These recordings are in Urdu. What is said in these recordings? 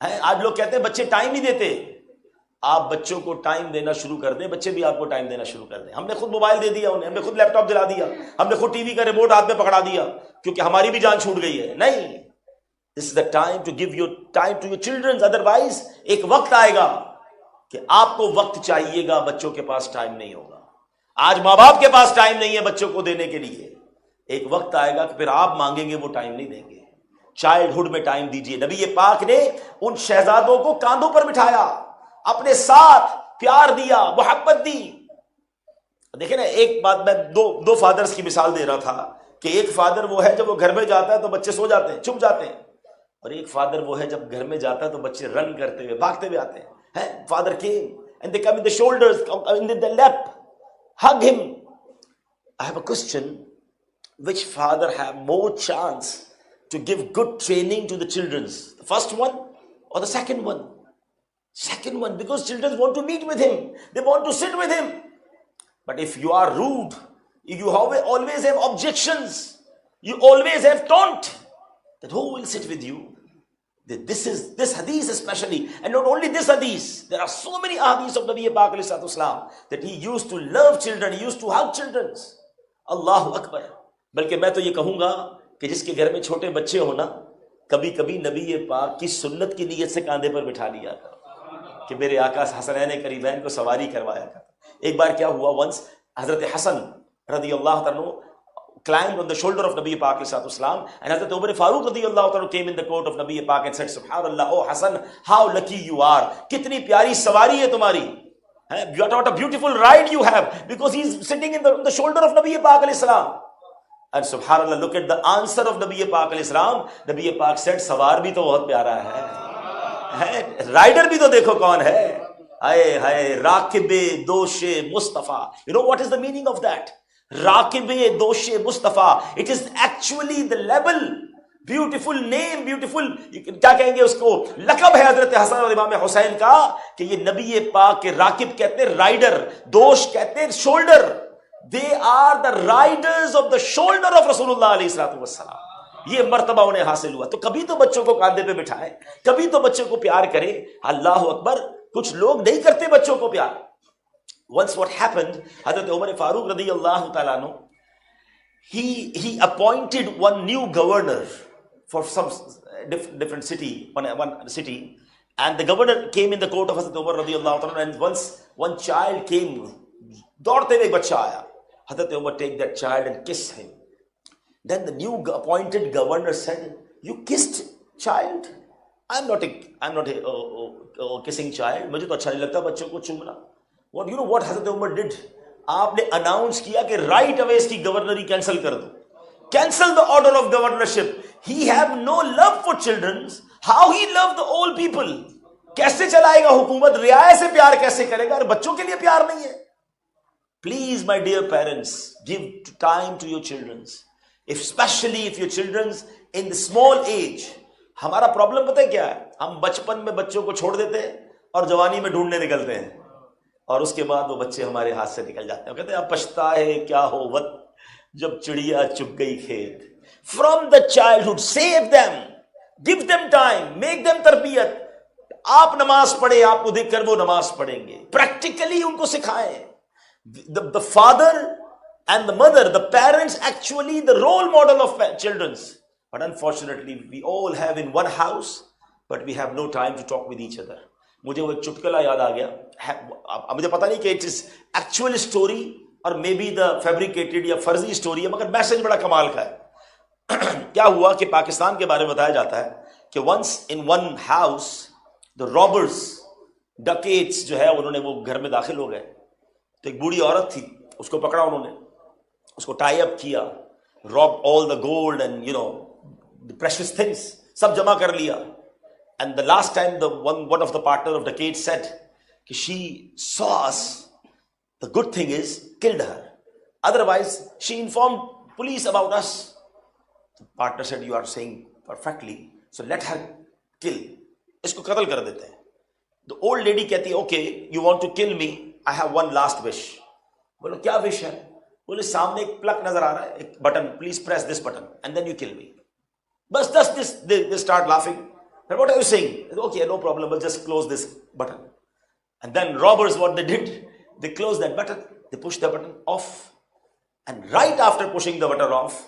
آج لوگ کہتے ہیں بچے ٹائم نہیں دیتے. آپ بچوں کو ٹائم دینا شروع کر دیں, بچے بھی آپ کو ٹائم دینا شروع کر دیں. ہم نے خود موبائل دے دیا انہیں, ہم نے خود لیپ ٹاپ دلا دیا, ہم نے خود ٹی وی کا ریموٹ ہاتھ میں پکڑا دیا کیونکہ ہماری بھی جان چھوٹ گئی ہے. نہیں, this is the time to give your time to your children. Otherwise ایک وقت آئے گا کہ آپ کو وقت چاہیے گا, بچوں کے پاس ٹائم نہیں ہوگا. آج ماں باپ کے پاس ٹائم نہیں ہے بچوں کو دینے کے لیے, ایک وقت آئے گا کہ پھر آپ مانگیں گے وہ ٹائم نہیں دیں گے. چائلڈ ہوڈ میں ٹائم دیجیے. نبی پاک نے ان شہزادوں کو کاندھوں پر بٹھایا, اپنے ساتھ پیار دیا, محبت دی. دیکھیں نا, ایک بات میں دو فادرز کی مثال دے رہا تھا کہ ایک فادر وہ ہے جب وہ گھر میں جاتا ہے تو بچے سو جاتے ہیں, چھپ جاتے ہیں, اور ایک فادر وہ ہے جب گھر میں جاتا ہے تو بچے رن کرتے ہوئے بھاگتے ہوئے آتے ہیں. Father came and they come in the shoulders, in the lap, hug him. I have a question, which father have more chance to give good training to the children, the first one or the second one? Second one, because children want to meet with him, they want to sit with him. But if you are rude, you always have objections, you always have taunt, then who will sit with you? This hadith especially, and not only this hadith, there are so many hadiths of Nabi Pak alayhi salatu wasalam that he used to love children, he used to hug children. Allahu Akbar. بلکہ میں تو یہ کہوں گا کہ جس کے گھر میں چھوٹے بچے ہو نا, کبھی کبھی نبی پاک کی سنت کی نیت سے کاندھے پر بٹھا لیا کرو کہ میرے آقا حسنین قریبین کو سواری کروایا کرو. ایک بار کیا ہوا, once حضرت حسن رضی اللہ عنہ climbed on the shoulder of Nabi Pak sallallahu alaihi wasallam, and Hazrat Umar Farooq radiyallahu anhu came in the court of Nabi Pak and said, Subhanallah, oh Hasan, how lucky you are, kitni pyari sawari hai tumhari, what a beautiful ride you have, because he's sitting in the shoulder of Nabi Pak alayhi salam. And Subhanallah, look at the answer of Nabi Pak alayhi salam. Nabi Pak said, sawar bhi to bahut pyara hai, rider bhi to dekho kaun hai, haye raqibe doshe Mustafa. You know what is the meaning of that? راکب دوش مصطفیٰ. It is actually the level, beautiful name, beautiful, کیا کہیں گے اس کو, لقب ہے حضرت حسن اور امام حسین کا کہ یہ نبی پاک کے راکب کہتے ہیں رائڈر, دوش کہتے ہیں shoulder. They are the riders of the shoulder of رسول اللہ علیہ الصلوۃ والسلام. یہ مرتبہ انہیں حاصل ہوا. تو کبھی تو بچوں کو کاندھے پہ بٹھائیں, کبھی تو بچوں کو پیار کریں. اللہ اکبر, کچھ لوگ نہیں کرتے بچوں کو پیار. Once what happened, Hazrat Umar Farooq radiyallahu ta'ala anhu, he appointed one new governor for some different city, one city, and the governor came in the court of Hazrat Umar radiyallahu ta'ala, and once one child came, daurte hue ek bacha aaya, Hazrat Umar take that child and kiss him. Then the new appointed governor said, you kissed child? I'm not a kissing child, mujhe to acha nahi lagta bachchon ko chumna. What you know what Hazrat Umar did? آپ نے اناؤنس کیا کہ رائٹ اوے اس کی گورنری کینسل کر دو. Cancel the order of governorship. He have no love for children. How he love the old people. کیسے چلائے گا حکومت, رعایا سے پیار کیسے کرے گا, بچوں کے لیے پیار نہیں ہے. Please my dear parents, give time to your children, especially if your children in the small age. ہمارا پرابلم پتہ ہے کیا ہے, ہم بچپن میں بچوں کو چھوڑ دیتے ہیں اور جوانی میں ڈھونڈنے نکلتے ہیں, اور اس کے بعد وہ بچے ہمارے ہاتھ سے نکل جاتے ہیں. کہتے ہیں اب پچھتائے کیا ہو وقت جب چڑیا چگ گئی کھیت. From the childhood save them, give them time, make them تربیت. آپ نماز پڑھیں, آپ کو دیکھ کر وہ نماز پڑھیں گے. پریکٹیکلی ان کو سکھائیں. The father and the mother, the parents actually the role model of childrens. But unfortunately we all have in one house but we have no time to talk with each other. مجھے وہ ایک چٹکلا یاد آ گیا, مجھے پتا نہیں کہ اٹ از ایکچوئل اسٹوری اور مے بی دا فیبریکیٹڈ یا فرضی اسٹوری ہے, مگر میسج بڑا کمال کا ہے. کیا ہوا کہ پاکستان کے بارے میں بتایا جاتا ہے کہ once in one house the robbers, dacoits جو ہے, انہوں نے وہ گھر میں داخل ہو گئے. تو ایک بوڑھی عورت تھی, اس کو پکڑا انہوں نے, اس کو ٹائی اپ کیا, robbed all the gold and the precious things, سب جمع کر لیا. And the last time one of the partner of the decade said she saw us, the good thing is killed her, otherwise she informed police about us. The partner said, you are saying perfectly, so let her kill, isko qatl kar dete hain. The old lady kehti hai, okay, you want to kill me, I have one last wish. Bolo kya wish hai? Bole samne ek plug nazar aa raha hai, ek button, please press this button and then you kill me. Bas this, they start laughing. Then what are you saying? Okay, no problem, we'll just close this button. And then robbers, what they did, they closed that button, they pushed the button off. And right after pushing the button off,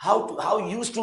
how used to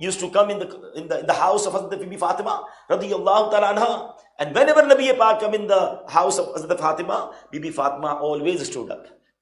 used to come in the house of Hazrat Bibi Fatima radiyallahu ta'ala anha, and whenever Nabi Pak come in the house of Hazrat Fatima, Bibi Fatima always stood up,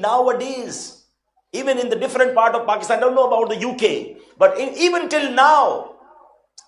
nowadays, even in the different part of Pakistan, I don't know about the UK, but even till now,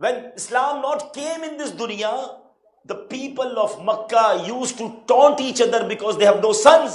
when Islam not came in this dunya, the people of Makkah used to taunt each other because they have no sons.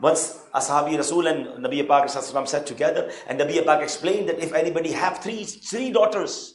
Once ashabi Rasul and Nabi Pak sat together, and Nabi Pak explained that if anybody have three daughters,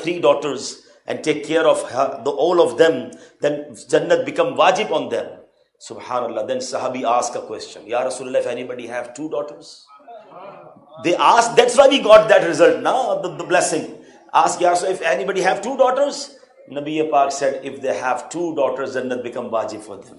3 daughters and take care of all of them, then Jannat become wajib on them. Subhanallah. Then Sahabi asked a question, Ya Rasulullah, if anybody have 2 daughters? They asked, that's why we got that result now, the blessing. Ask Ya Rasulullah, if anybody have 2 daughters? Nabi Pak said, if they have 2 daughters, Jannat become wajib for them.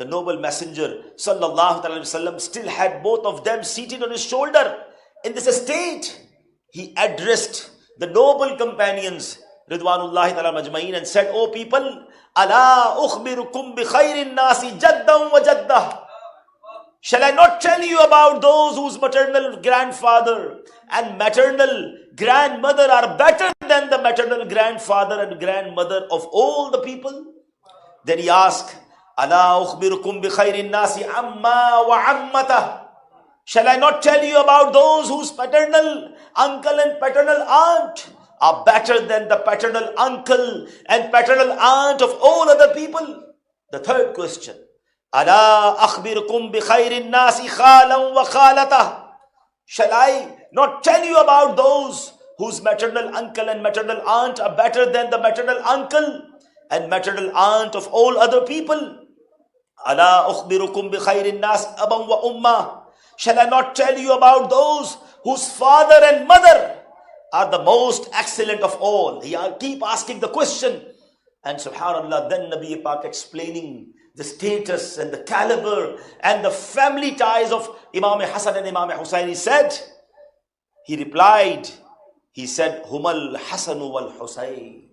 the noble messenger sallallahu alaihi wasallam still had both of them seated on his shoulder. In this state, he addressed the noble companions ridwanullahi ta'ala majma'in and said, "O people, ala ukhbirukum bi khairin nasi jaddan wa jaddah, shall I not tell you about those whose maternal grandfather and maternal grandmother are better than the maternal grandfather and grandmother of all the people?" Then he asked, Ala ukhbirukum bi khairin nasi amma wa ammatah, shall I not tell you about those whose paternal uncle and paternal aunt are better than the paternal uncle and paternal aunt of all other people? The third question, Ala akhbirukum bi khairin nasi khalan wa khalatah, shall I not tell you about those whose maternal uncle and maternal aunt are better than the maternal uncle and maternal aunt of all other people? Ala ukhbirukum bi khairin nas aban wa ummah, shall I not tell you about those whose father and mother are the most excellent of all? He keep asking the question, and subhanallah, then Nabi Pak explaining the status and the caliber and the family ties of Imam Hassan and Imam Hussain. He replied, he said, Humal Hassanu wal Hussain,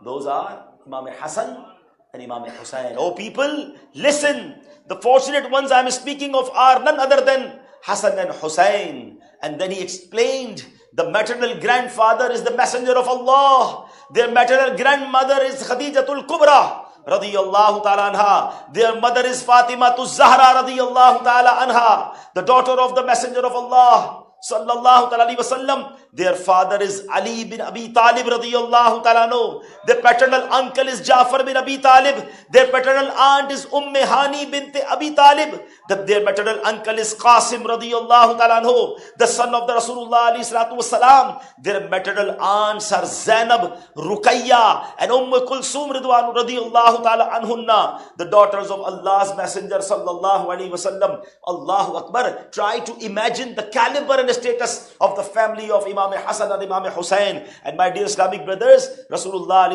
those are Imam Hassan and Imam Hussain. Oh people, listen, the fortunate ones I am speaking of are none other than Hassan and Hussain. And then he explained, the maternal grandfather is the messenger of Allah, their maternal grandmother is Khadijatul Kubra radiyallahu ta'ala anha, their mother is Fatima Zahra radiyallahu ta'ala anha, the daughter of the messenger of Allah sallallahu alaihi wasallam. Their father is Ali bin Abi Talib radiyallahu ta'ala anhu. Their paternal uncle is Jafar bin Abi Talib. Their paternal aunt is Hani bint Abi Talib. Their maternal uncle is Qasim radiyallahu ta'ala anhu, the son of the Rasulullah alayhi salatu wasalam. Their maternal aunts are Zainab, Ruqayya and Kulsum radiyallahu ta'ala anhunna, the daughters of Allah's messenger sallallahu alaihi wasallam. Allahu Akbar. Try to imagine the caliber and status of the family of Imam Hassan and Imam Hussain. And my dear Islamic brothers, Rasulullah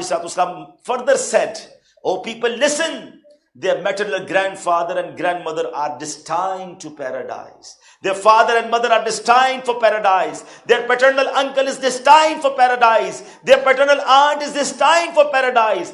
further said, "O people, listen, their maternal grandfather and grandmother are destined to paradise. Their father and mother are destined for paradise. Their paternal uncle is destined for paradise. Their paternal aunt is destined for paradise."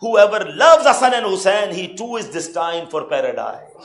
whoever loves Hasan and Hussain, he too is destined for paradise.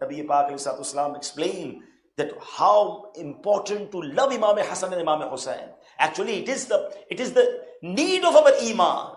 Nabi Pak explained that how important to love Imam Hassan and Imam Hussain. Actually, it is the need of our iman.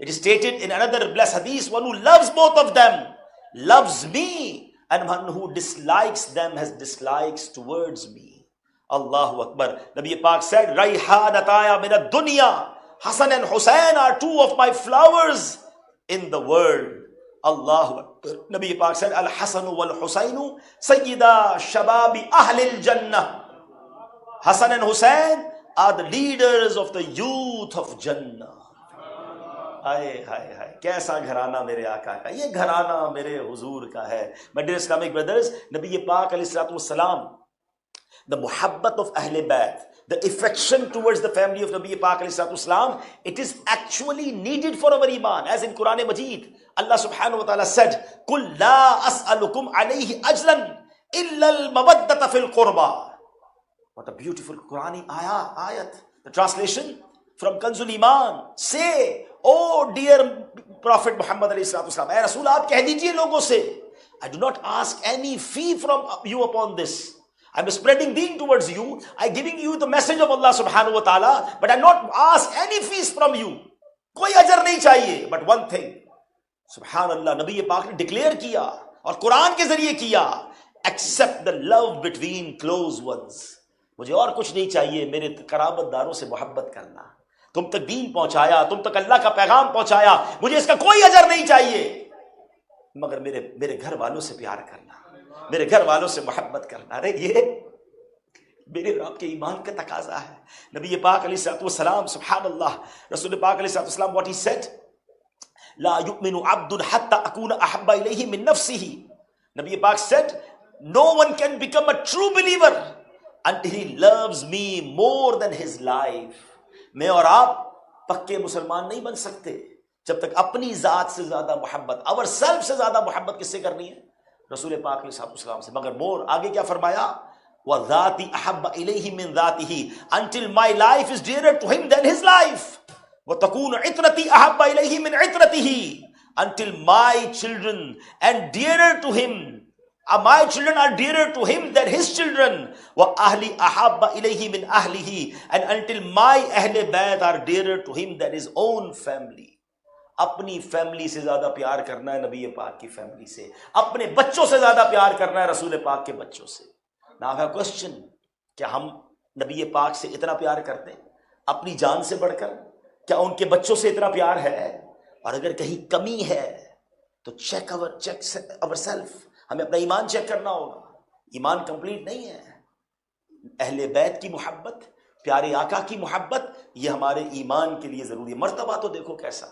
It is stated in another blessed hadith, one who loves both of them loves me, and one who dislikes them has dislikes towards me. Allahu Akbar. Nabi Pak said, Raihanataya min ad-dunya, Hassan and Hussain are two of my flowers in the world. Allahu Akbar. Nabi Pak said, Al-Hasanu wal-Husainu Sayyida Shababi Ahlil Jannah. Hassan and Hussain are the leaders of the youth of Jannah. ہائے ہائے ہائے، کیسا گھرانہ میرے آقا کا، یہ گھرانہ میرے حضور کا ہے. My dear Islamic brothers، نبی پاک علیہ الصلوۃ والسلام، the محبت of اہل بیت، the affection towards the family of Nabi Pak alayhi salatu wasalam, it is actually needed for our iman. As in Quran Majid, Allah subhanahu wa ta'ala said, قُلْ لَا أَسْأَلُكُمْ عَلَيْهِ أَجْرًا إِلَّا الْمَوَدَّةَ فِي الْقُرْبَى. What a beautiful Qurani ayat. The translation from Kanzul Iman. Say, oh dear Prophet Muhammad alayhi salatu wasalam, اے رسول آپ کہہ دیجئے لوگوں سے, I do not ask any fee from you upon this. I'm spreading deen towards you. I'm giving you the message of Allah subhanahu wa ta'ala, but I not ask any fees from you. کوئی اجر نہیں چاہیے. But one thing, سبحان اللہ, نبی پاک نے ڈکلیئر کیا اور قرآن کے ذریعے کیا, accept the love between close ones. مجھے اور کچھ نہیں چاہیے, میرے قرابت داروں سے محبت کرنا. تم تک دین پہنچایا, تم تک اللہ کا پیغام پہنچایا, مجھے اس کا کوئی اجر نہیں چاہیے, مگر میرے گھر والوں سے پیار کرنا, میرے گھر والوں سے محبت کرنا. ارے یہ میرے اور آپ کے ایمان کا تقاضا ہے. نبی پاک علیہ الصلوۃ والسلام, سبحان اللہ, رسول پاک علیہ الصلوۃ والسلام, what he said, لا یؤمن عبد حتی اکون احب الیہ من نفسہ. نبی پاک said, no one can become a true believer until he loves me more than his life. میں اور آپ پکے مسلمان نہیں بن سکتے جب تک اپنی ذات سے زیادہ محبت, اور سیلف سے زیادہ محبت کس سے کرنی ہے؟ رسول پاک علیہ الصلوۃ والسلام سے. مگر مور آگے کیا فرمایا, وَذَاتِ أَحَبَّ إِلَيْهِ مِنْ ذَاتِهِ, until my life is dearer to him than his life. وَتَكُونُ عِطْرَتِي أَحَبَّ إِلَيْهِ مِنْ عِطْرَتِهِ, until my children and dearer to him, my children are dearer to him than his children. وَأَهْلِ أَحَبَّ إِلَيْهِ مِنْ أَهْلِهِ, and until my Ahle Bayt are dearer to him than his own family. اپنی فیملی سے زیادہ پیار کرنا ہے نبی پاک کی فیملی سے, اپنے بچوں سے زیادہ پیار کرنا ہے رسول پاک کے بچوں سے. Now I have a question, کیا ہم نبی پاک سے اتنا پیار کرتے ہیں اپنی جان سے بڑھ کر؟ کیا ان کے بچوں سے اتنا پیار ہے؟ اور اگر کہیں کمی ہے تو چیک اوور سیلف, ہمیں اپنا ایمان چیک کرنا ہوگا. ایمان کمپلیٹ نہیں ہے. اہل بیت کی محبت, پیارے آقا کی محبت, یہ ہمارے ایمان کے لیے ضروری ہے. مرتبہ تو دیکھو کیسا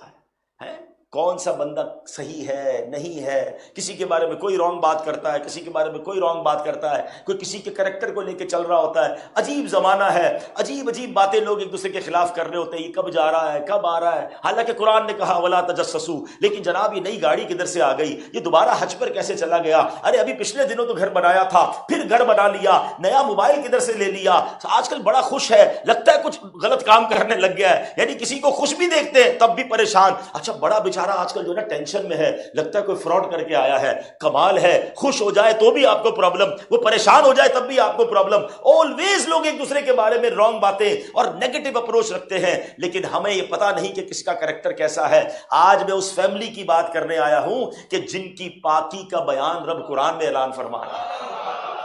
ہے, کون سا بندہ صحیح ہے نہیں ہے, کسی کے بارے میں کوئی رانگ بات کرتا ہے, کسی کے بارے میں کوئی رانگ بات کرتا ہے, کوئی کسی کے کریکٹر کو لے کے چل رہا ہوتا ہے. عجیب زمانہ ہے, عجیب باتیں لوگ ایک دوسرے کے خلاف کر رہے ہوتے ہیں, یہ کب جا رہا ہے کب آ رہا ہے. حالانکہ قرآن نے کہا ولا تجسسوا, لیکن جناب یہ نئی گاڑی کدھر سے آ گئی, یہ دوبارہ حج پر کیسے چلا گیا, ارے ابھی پچھلے دنوں تو گھر بنایا تھا پھر گھر بنا لیا, نیا موبائل کدھر سے لے لیا, آج کل بڑا خوش ہے, لگتا ہے کچھ غلط کام کرنے لگ گیا ہے. یعنی کسی کو خوش بھی دیکھتے ہیں تب بھی پریشان. اچھا بڑا بیچارہ آج کل جو ہے نا ٹینشن میں ہے, لگتا ہے کوئی فراڈ کر کے آیا ہے. کمال ہے, خوش ہو جائے تو بھی آپ کو پرابلم, وہ پریشان ہو جائے تب بھی آپ کو پرابلم. آلویز لوگ ایک دوسرے کے بارے میں رانگ باتیں اور نیگیٹو اپروچ رکھتے ہیں, لیکن ہمیں یہ پتا نہیں کہ کس کا کریکٹر کیسا ہے. آج میں اس فیملی کی بات کرنے آیا ہوں کہ جن کی پاکی کا بیان رب قرآن میں اعلان فرما رہا ہے.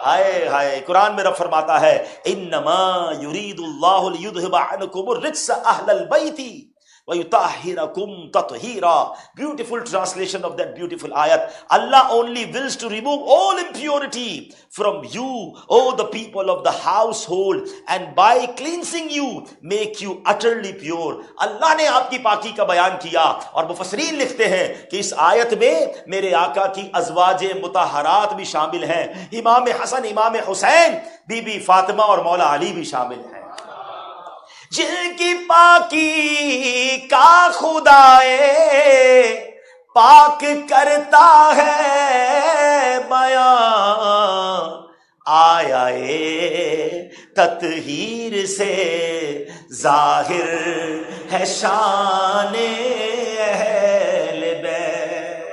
ہائے ہائے, قرآن میں رب فرماتا ہے انما یرید اللہ لیذھب عنکم الرجس اہل البیت وَيُطَهِّرَكُمْ تَطْهِيرًا. Beautiful translation of that beautiful ayat. Allah only wills to remove all impurity from you, O the people of the household, and by cleansing you make you utterly pure. اللہ نے آپ کی پاکی کا بیان کیا, اور مفسرین لکھتے ہیں کہ اس آیت میں میرے آقا کی ازواج مطہرات بھی شامل ہیں, امام حسن, امام حسین, بی بی فاطمہ اور مولا علی بھی شامل ہیں, جن کی پاکی کا خدائے پاک کرتا ہے بیان. آیا تطہیر سے ظاہر ہے شان اہل بیت.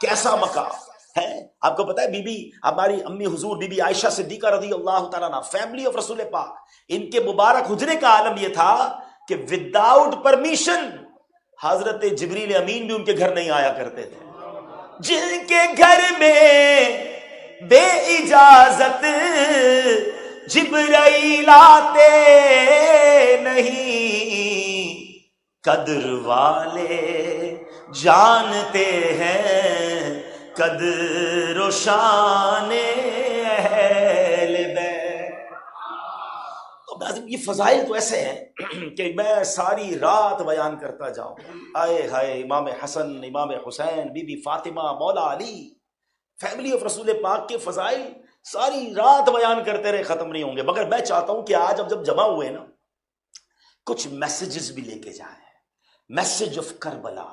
کیسا مقام ہے, آپ کو پتا ہے بی بی ہماری امی حضور بی بی عائشہ صدیقہ رضی اللہ تعالیٰ عنہ, فیملی آف رسول پاک, ان کے مبارک حجرے کا عالم یہ تھا کہ وداؤٹ پرمیشن حضرت جبریل امین بھی ان کے گھر نہیں آیا کرتے تھے. جن کے گھر میں بے اجازت جبرائیل آتے نہیں, قدر والے جانتے ہیں قدر و شان اہل بیت. یہ فضائل تو ایسے ہیں کہ میں ساری رات بیان کرتا جاؤں. آئے ہائے، امام حسن، امام حسین، بی بی فاطمہ، مولا علی، فیملی آف رسول پاک کے فضائل ساری رات بیان کرتے رہے، ختم نہیں ہوں گے. مگر میں چاہتا ہوں کہ آج اب جب جمع ہوئے نا، کچھ میسیجز بھی لے کے جائیں. میسیج آف کربلا،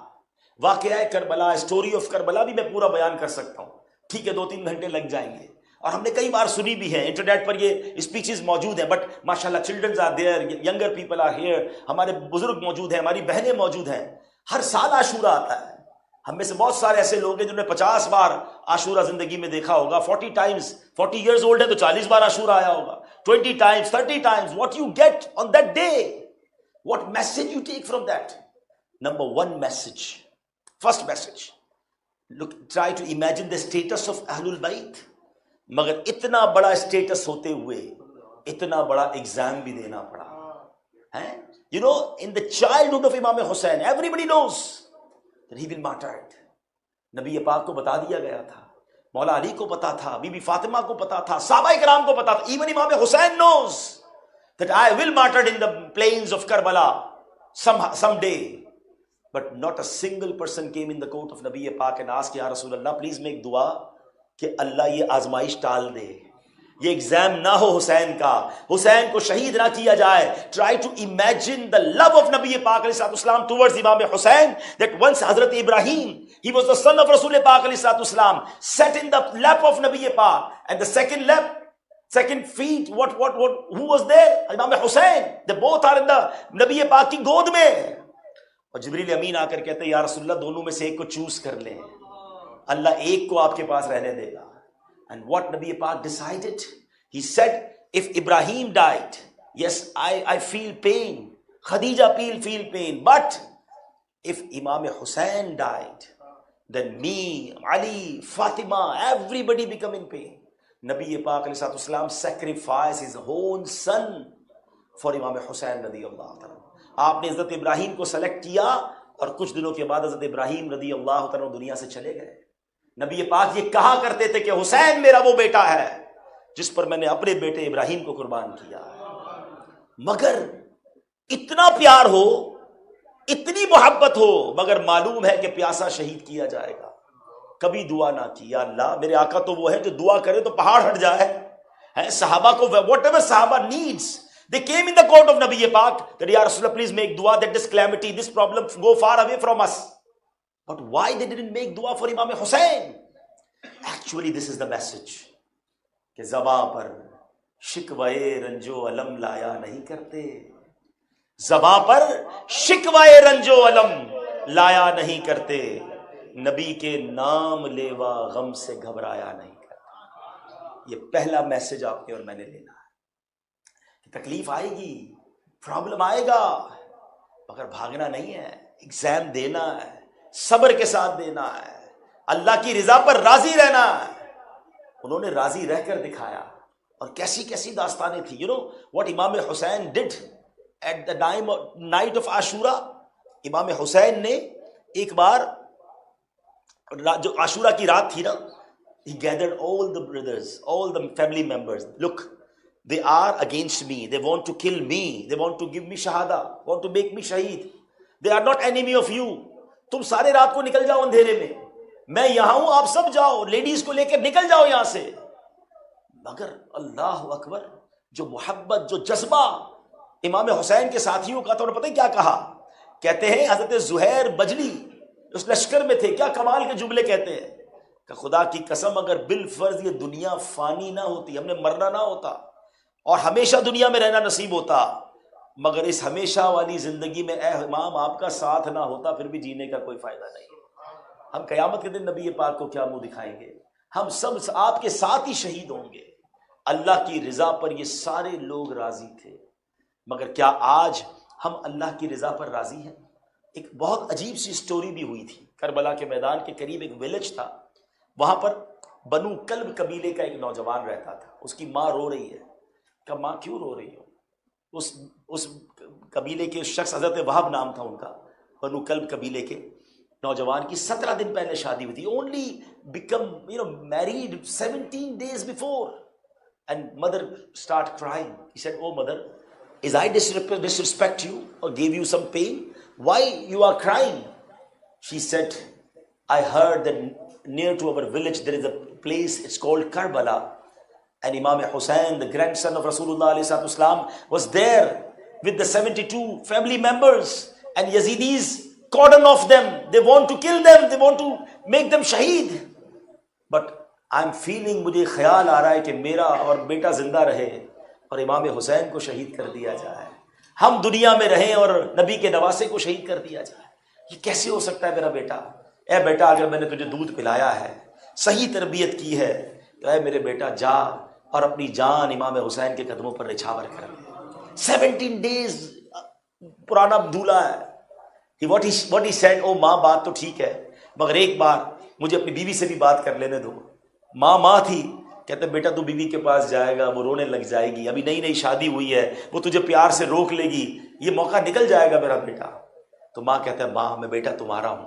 واقعہ کربلا، اسٹوری آف کربلا بھی میں پورا بیان کر سکتا ہوں. ٹھیک ہے، 2-3 گھنٹے لگ جائیں گے، اور ہم نے کئی بار سنی بھی ہے، انٹرنیٹ پر یہ اسپیچز موجود ہیں. بٹ ماشاءاللہ childrens are there, younger people are here, ہمارے بزرگ موجود ہیں، ہماری بہنیں موجود ہیں. ہر سال عاشورہ آتا ہے. ہم میں سے بہت سارے ایسے لوگ ہیں جنہوں نے 50 بار عاشورہ زندگی میں دیکھا ہوگا. 40 ٹائمز، 40 ایئرز اولڈ ہے تو 40 بار عاشورہ آیا ہوگا. 20 times, 30 times. What you get on that day, what message you take from that. Number 1 message, first message, look, try to imagine the status of Ahlul Bayt. مگر اتنا بڑا اسٹیٹس ہوتے ہوئے اتنا بڑا ایگزام بھی دینا پڑا ہے. You know, in the childhood of Imam Hussain, everybody knows that he will be martyred. نبی پاک کو بتا دیا گیا تھا، مولا علی کو پتا تھا، بی بی فاطمہ کو پتا تھا، صحابہ کرام کو پتا تھا. Even Imam Hussain knows that I will be martyred in the plains of Karbala someday. But not a single person came in the court of Nabi Pak and asked, Ya Rasul Allah, please make dua کہ اللہ یہ آزمائش ٹال دے، یہ ایگزام نہ ہو حسین کا، حسین کو شہید نہ کیا جائے. Try to imagine the love of Nabi Pak alayhi salatu wasalam towards Imam Hussain, that once Hazrat Ibrahim, he was the son of Rasul Pak alayhi salatu wasalam, sat in the lap of Nabi Pak, and the second feet, who was there? Imam Hussain. They both are in the Nabi Pak کی گود میں. اور جبریل امین آ کر کہتے ہیں یا رسول اللہ دونوں میں سے ایک کو چوز کر لیں، اللہ ایک کو آپ کے پاس رہنے دے گا. And what Nabi Pak decided? He said, if Ibrahim died, yes, I feel pain. Khadija feel pain. But if Imam Hussain died, then me, Ali, Fatima, everybody become in pain. Nabi Pak alayhi salatu wasalam sacrificed his own son for Imam Hussain radiyallahu ta'ala. آپ نے حضرت ابراہیم کو سلیکٹ کیا، اور کچھ دنوں کے بعد حضرت ابراہیم رضی اللہ تعالیٰ دنیا سے چلے گئے. نبی پاک یہ کہا کرتے تھے کہ حسین میرا وہ بیٹا ہے جس پر میں نے اپنے بیٹے ابراہیم کو قربان کیا. مگر اتنا پیار ہو، اتنی محبت ہو، مگر معلوم ہے کہ پیاسا شہید کیا جائے گا. کبھی دعا نہ کی یا اللہ میرے آقا تو وہ ہے جو دعا کرے تو پہاڑ ہٹ جائے. صحابہ کو واٹ ایور صحابہ needs, they came in the court of Nabi Pak that Ya Rasulullah please make dua that this calamity, this problem go far away from us. But why they didn't make dua for Imam Hussain? Actually this is the message کہ زباں پر شکوائے رنجو علم لایا نہیں کرتے، زباں پر شکوائے رنجو علم لایا نہیں کرتے، نبی کے نام لیوا غم سے گھبرایا نہیں کرتے. یہ پہلا میسج آپ نے اور میں نے لینا ہے. تکلیف آئے گی، پرابلم آئے گا، مگر بھاگنا نہیں ہے، ایگزام دینا ہے، صبر کے ساتھ دینا ہے، اللہ کی رضا پر راضی رہنا ہے. انہوں نے راضی رہ کر دکھایا، اور کیسی کیسی داستانیں تھی. You know what Imam Hussain did at the night of Ashura? امام حسین نے ایک بار جو عاشورہ کی رات تھی نا، he gathered all the brothers, all the family members. Look, they are against me, they want to kill me, they want to give me shahada, want to make me shaheed. They are not enemy of you. تم سارے رات کو نکل جاؤ اندھیرے میں یہاں ہوں، آپ سب جاؤ، لیڈیز کو لے کر نکل جاؤ یہاں سے. مگر اللہ اکبر، جو محبت، جو جذبہ امام حسین کے ساتھیوں کا تھا، انہوں نے پتہ کیا کہا؟ کہتے ہیں حضرت زہیر بجلی اس لشکر میں تھے، کیا کمال کے جملے کہتے ہیں کہ خدا کی قسم اگر بالفرض یہ دنیا فانی نہ ہوتی، ہم نے مرنا نہ ہوتا اور ہمیشہ دنیا میں رہنا نصیب ہوتا، مگر اس ہمیشہ والی زندگی میں اے امام آپ کا ساتھ نہ ہوتا، پھر بھی جینے کا کوئی فائدہ نہیں. ہم قیامت کے دن نبی پاک کو کیا منہ دکھائیں گے؟ ہم سب آپ کے ساتھ ہی شہید ہوں گے. اللہ کی رضا پر یہ سارے لوگ راضی تھے، مگر کیا آج ہم اللہ کی رضا پر راضی ہیں؟ ایک بہت عجیب سی سٹوری بھی ہوئی تھی. کربلا کے میدان کے قریب ایک ویلج تھا، وہاں پر بنو کلب قبیلے کا ایک نوجوان رہتا تھا. اس کی ماں رو رہی ہے کہ ماں کیوں رو رہی ہو؟ اس قبیلے کے شخص حضرت وہب نام تھا ان کا، بنو کلب قبیلے کے نوجوان کی 17 دن پہلے شادی ہوئی تھی. only become married 17 days before. And mother start crying. He said, oh mother, Is I disrespect you or gave you some pain? Why you are crying? She said, I heard that near to our village there is a place, it's called Karbala. And Imam Hussain, the grandson of Rasulullah ﷺ, was there with the 72 family members. And Yazidis cordon off them. They want to kill them. They want to make them shaheed. But I'm feeling, مجھے خیال آ رہا ہے کہ میرا اور بیٹا زندہ رہے اور امام حسین کو شہید کر دیا جائے. ہم دنیا میں رہیں اور نبی کے نواسے کو شہید کر دیا جائے. یہ کیسے ہو سکتا ہے میرا بیٹا؟ اے بیٹا، اگر میں نے تجھے دودھ پلایا ہے، صحیح تربیت کی ہے، تو اے میرے بیٹا جا اور اپنی جان امام حسین کے قدموں پر نچھاور کر. 17 days پرانا دولہا ہے. What he said, او ماں بات تو ٹھیک ہے، مگر ایک بار مجھے اپنی بیوی سے بھی بات کر لینے دو. ماں تھی. کہتے بیٹا تو بیوی کے پاس جائے گا، وہ رونے لگ جائے گی، ابھی نئی شادی ہوئی ہے، وہ تجھے پیار سے روک لے گی، یہ موقع نکل جائے گا میرا بیٹا. تو ماں کہتا ہے ماں میں بیٹا تمہارا ہوں،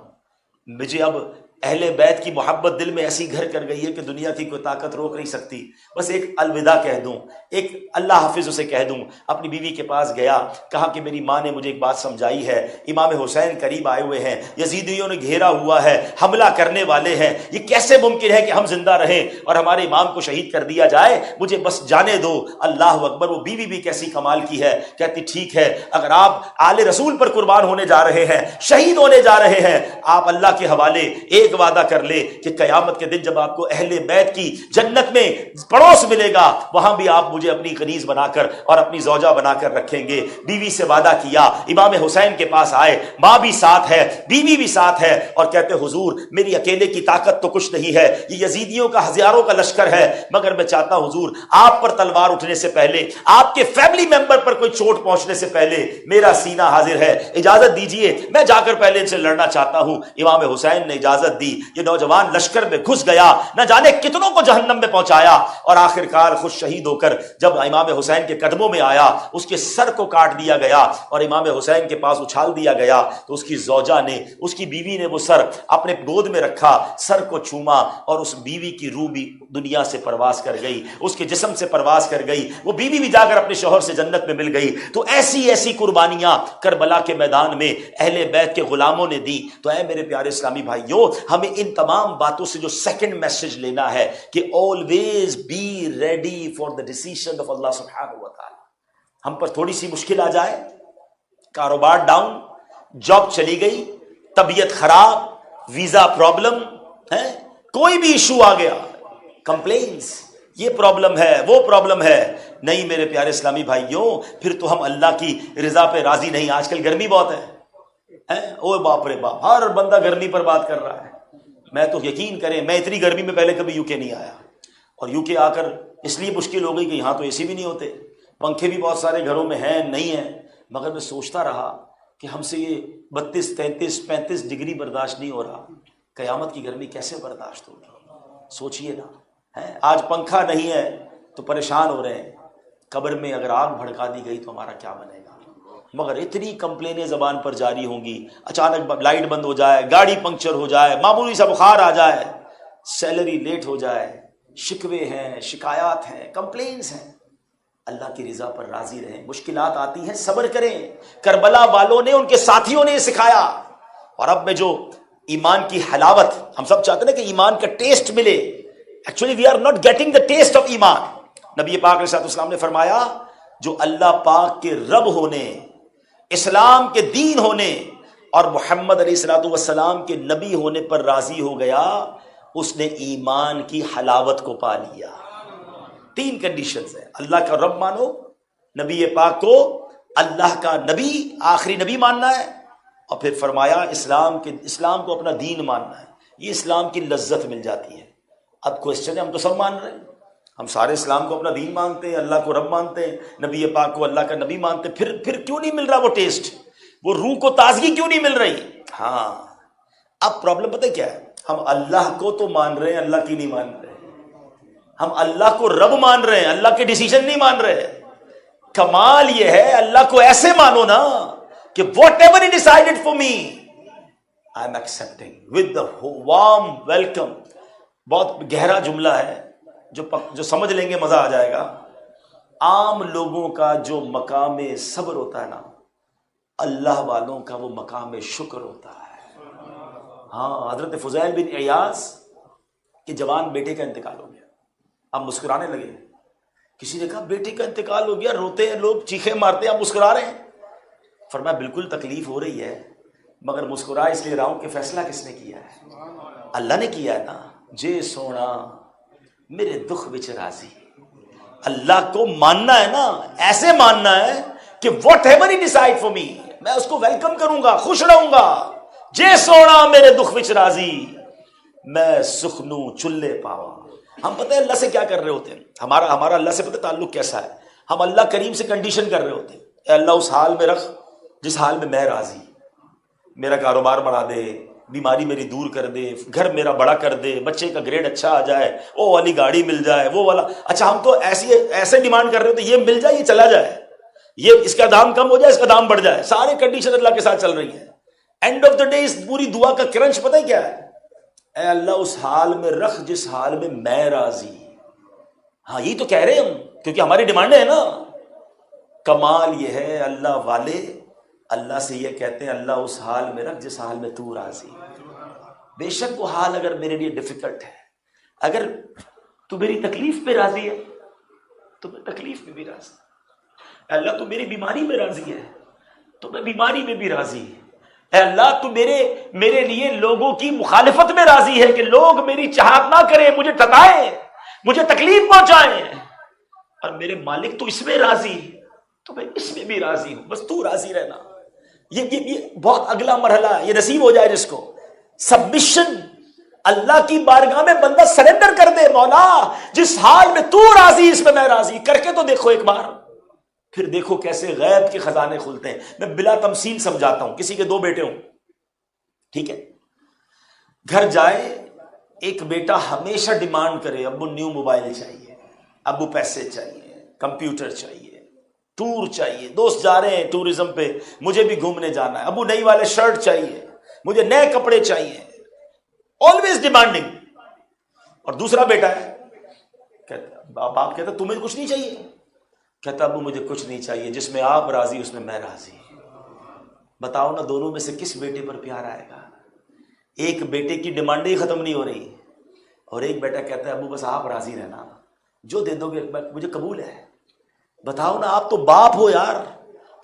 مجھے اب اہل بیت کی محبت دل میں ایسی گھر کر گئی ہے کہ دنیا کی کوئی طاقت روک نہیں سکتی. بس ایک الوداع کہہ دوں، ایک اللہ حافظ اسے کہہ دوں. اپنی بیوی کے پاس گیا، کہا کہ میری ماں نے مجھے ایک بات سمجھائی ہے، امام حسین قریب آئے ہوئے ہیں، یزیدیوں نے گھیرا ہوا ہے، حملہ کرنے والے ہیں، یہ کیسے ممکن ہے کہ ہم زندہ رہیں اور ہمارے امام کو شہید کر دیا جائے؟ مجھے بس جانے دو. اللہ اکبر. وہ بیوی بھی کیسی کمال کی ہے، کہتی ٹھیک ہے، اگر آپ آل رسول پر قربان ہونے جا رہے ہیں، شہید ہونے جا رہے ہیں، آپ اللہ کے حوالے ایک وعدہ کر لے کہ قیامت کے دن جب آپ کو اہل بیت کی جنت میں پڑوس ملے گا، وہاں بھی آپ مجھے اپنی کنیز بنا کر اور اپنی زوجہ بنا کر رکھیں گے. بیوی سے وعدہ کیا. امام حسین کے پاس آئے، ماں بھی ساتھ ہے، بیوی بھی ساتھ ہے، اور کہتے حضور میری اکیلے کی طاقت تو کچھ نہیں ہے، یہ یزیدیوں کا ہزاروں کا لشکر ہے، مگر میں چاہتا ہوں حضور آپ پر تلوار اٹھنے سے پہلے، آپ کے فیملی ممبر پر کوئی چوٹ پہنچنے سے پہلے میرا سینہ حاضر ہے، اجازت دیجئے میں جا کر پہلے ان سے لڑنا چاہتا ہوں. امام حسین نے اجازت دی. یہ نوجوان لشکر میں گھس گیا، نہ جانے کتنوں کو جہنم میں پہنچایا، اور آخر کار خود شہید ہو کر جب امام حسین کے قدموں میں آیا، اس کے سر کو کاٹ دیا گیا اور امام حسین کے پاس اچھال دیا گیا. تو اس کی زوجہ نے، اس کی بیوی نے وہ سر اپنے گود میں رکھا، سر کو چوما، اور اس بیوی کی روح بھی دنیا سے پرواز کر گئی، اس کے جسم سے پرواز کر گئی. وہ بیوی بھی جا کر اپنے شوہر سے جنت میں مل گئی. تو ایسی قربانیاں کربلا کے میدان میں اہل بیت کے غلاموں نے دی. تو اے میرے پیارے اسلامی بھائیوں، ہمیں ان تمام باتوں سے جو سیکنڈ میسج لینا ہے کہ always be ready for the decision of Allah subhanahu wa ta'ala. ہم پر تھوڑی سی مشکل آ جائے، کاروبار ڈاؤن، جاب چلی گئی، طبیعت خراب، ویزا پرابلم ہے، کوئی بھی ایشو آ گیا، کمپلینس، یہ پرابلم ہے، وہ پرابلم ہے، نہیں میرے پیارے اسلامی بھائیوں، پھر تو ہم اللہ کی رضا پہ راضی نہیں. آج کل گرمی بہت ہے، او باپ رے باپ، ہر بندہ گرمی پر بات کر رہا ہے. میں تو یقین کریں، میں اتنی گرمی میں پہلے کبھی یو کے نہیں آیا، اور یو کے آ کر اس لیے مشکل ہو گئی کہ یہاں تو اے سی بھی نہیں ہوتے، پنکھے بھی بہت سارے گھروں میں ہیں نہیں ہیں. مگر میں سوچتا رہا کہ ہم سے یہ 32 33 35 ڈگری برداشت نہیں ہو رہا، قیامت کی گرمی کیسے برداشت ہوگی؟ سوچئے نا. آج پنکھا نہیں ہے تو پریشان ہو رہے ہیں، قبر میں اگر آگ بھڑکا دی گئی تو ہمارا کیا بنے گا؟ مگر اتنی کمپلینیں زبان پر جاری ہوں گی، اچانک لائٹ بند ہو جائے، گاڑی پنکچر ہو جائے، معمولی سا بخار آ جائے، سیلری لیٹ ہو جائے، شکوے ہیں، شکایات ہیں، کمپلینس ہیں. اللہ کی رضا پر راضی رہیں. مشکلات آتی ہیں، صبر کریں. کربلا والوں نے، ان کے ساتھیوں نے یہ سکھایا. اور اب میں جو ایمان کی حلاوت، ہم سب چاہتے ہیں کہ ایمان کا ٹیسٹ ملے. Actually we are not getting the test of ایمان. نبی پاک علیہ الصلوۃ والسلام نے فرمایا جو اللہ پاک کے رب ہونے، اسلام کے دین ہونے اور محمد علیہ الصلوۃ والسلام کے نبی ہونے پر راضی ہو گیا، اس نے ایمان کی حلاوت کو پا لیا. 3 کنڈیشنز ہیں. اللہ کا رب مانو، نبی پاک کو اللہ کا نبی، آخری نبی ماننا ہے، اور پھر فرمایا اسلام کو اپنا دین ماننا ہے. یہ اسلام کی لذت مل جاتی ہے. اب کوشچن ہے، ہم تو سب مان رہے ہیں، ہم سارے اسلام کو اپنا دین مانتے ہیں، اللہ کو رب مانتے ہیں، نبی پاک کو اللہ کا نبی مانتے ہیں، پھر کیوں نہیں مل رہا وہ ٹیسٹ، وہ روح کو تازگی کیوں نہیں مل رہی؟ ہاں، اب پرابلم پتہ کیا ہے؟ ہم اللہ کو تو مان رہے ہیں، اللہ کی نہیں مان رہے. ہم اللہ کو رب مان رہے ہیں، اللہ کے ڈیسیژن نہیں مان رہے. کمال یہ ہے اللہ کو ایسے مانو نا کہ what ever he decided for me I am accepting with the warm welcome. بہت گہرا جملہ ہے، جو سمجھ لیں گے مزہ آ جائے گا. عام لوگوں کا جو مقام صبر ہوتا ہے نا، اللہ والوں کا وہ مقام شکر ہوتا ہے۔ ہاں، حضرت فضیل بن عیاض کے جوان بیٹے کا انتقال ہو گیا، اب مسکرانے لگے۔ کسی نے کہا بیٹے کا انتقال ہو گیا، روتے ہیں لوگ، چیخیں مارتے ہیں، اب مسکرا رہے ہیں۔ فرمایا بالکل تکلیف ہو رہی ہے، مگر مسکرا اس لیے رہا ہوں کہ فیصلہ کس نے کیا ہے؟ اللہ نے کیا ہے نا۔ جے سونا میرے دکھ وچ راضی، اللہ کو ماننا ہے نا، ایسے ماننا ہے کہ what ever he decide for me, میں اس کو ویلکم کروں گا، خوش رہوں گا۔ جے سونا میرے دکھ وچ راضی، میں سخنو چلے پاوا۔ ہم پتہ ہے اللہ سے کیا کر رہے ہوتے ہیں، ہمارا اللہ سے پتہ تعلق کیسا ہے؟ ہم اللہ کریم سے کنڈیشن کر رہے ہوتے ہیں، اے اللہ اس حال میں رکھ جس حال میں میں راضی، میرا کاروبار بڑھا دے، بیماری میری دور کر دے، گھر میرا بڑا کر دے، بچے کا گریڈ اچھا آ جائے، وہ والی گاڑی مل جائے، وہ والا۔ اچھا ہم تو ایسے ڈیمانڈ کر رہے ہوتے ہیں، یہ مل جائے، یہ چلا جائے، یہ اس کا دام کم ہو جائے، اس کا دام بڑھ جائے، سارے کنڈیشن اللہ کے ساتھ چل رہی ہیں۔ اینڈ آف دا ڈے اس پوری دعا کا کرنچ پتہ ہے کیا ہے؟ اے اللہ اس حال میں رکھ جس حال میں میں راضی۔ ہاں یہی تو کہہ رہے ہیں ہم، کیونکہ ہماری ڈیمانڈیں ہیں نا۔ کمال یہ ہے اللہ والے اللہ سے یہ کہتے ہیں اللہ اس حال میں رکھ جس حال میں تو راضی۔ بے شک وہ حال اگر میرے لیے ڈیفیکلٹ ہے، اگر تو میری تکلیف پہ راضی ہے تو میں تکلیف میں بھی راضی، اے اللہ تو میری بیماری میں راضی ہے تو میں بیماری میں بھی راضی، اے اللہ تو میرے لیے لوگوں کی مخالفت میں راضی ہے کہ لوگ میری چاہت نہ کریں، مجھے ستائیں، مجھے تکلیف پہنچائیں، اور میرے مالک تو اس میں راضی تو میں اس میں بھی راضی ہوں، بس تو راضی رہنا۔ یہ بہت اگلا مرحلہ ہے، یہ نصیب ہو جائے جس کو سبمیشن، اللہ کی بارگاہ میں بندہ سرنڈر کر دے، مولا جس حال میں تو راضی اس میں میں راضی، کر کے تو دیکھو ایک بار، پھر دیکھو کیسے غیب کے خزانے کھلتے ہیں۔ میں بلا تمثیل سمجھاتا ہوں، کسی کے 2 بیٹے ہوں، ٹھیک ہے، گھر جائے، ایک بیٹا ہمیشہ ڈیمانڈ کرے ابو نیو موبائل چاہیے، ابو پیسے چاہیے، کمپیوٹر چاہیے، ٹور چاہیے، دوست جا رہے ہیں ٹورزم پہ، مجھے بھی گھومنے جانا ہے، ابو نئی والے شرٹ چاہیے، مجھے نئے کپڑے چاہیے، آلویز ڈیمانڈنگ۔ اور دوسرا بیٹا ہے، کہتا باپ کہتا تمہیں کچھ نہیں چاہیے، کہتا ابو مجھے کچھ نہیں چاہیے، جس میں آپ راضی اس میں میں راضی۔ بتاؤ نا دونوں میں سے کس بیٹے پر پیار آئے گا؟ ایک بیٹے کی ڈیمانڈیں ہی ختم نہیں ہو رہی، اور ایک بیٹا کہتا ہے ابو بس آپ راضی رہنا، جو دے دو گے مجھے قبول ہے۔ بتاؤ نا، آپ تو باپ ہو یار،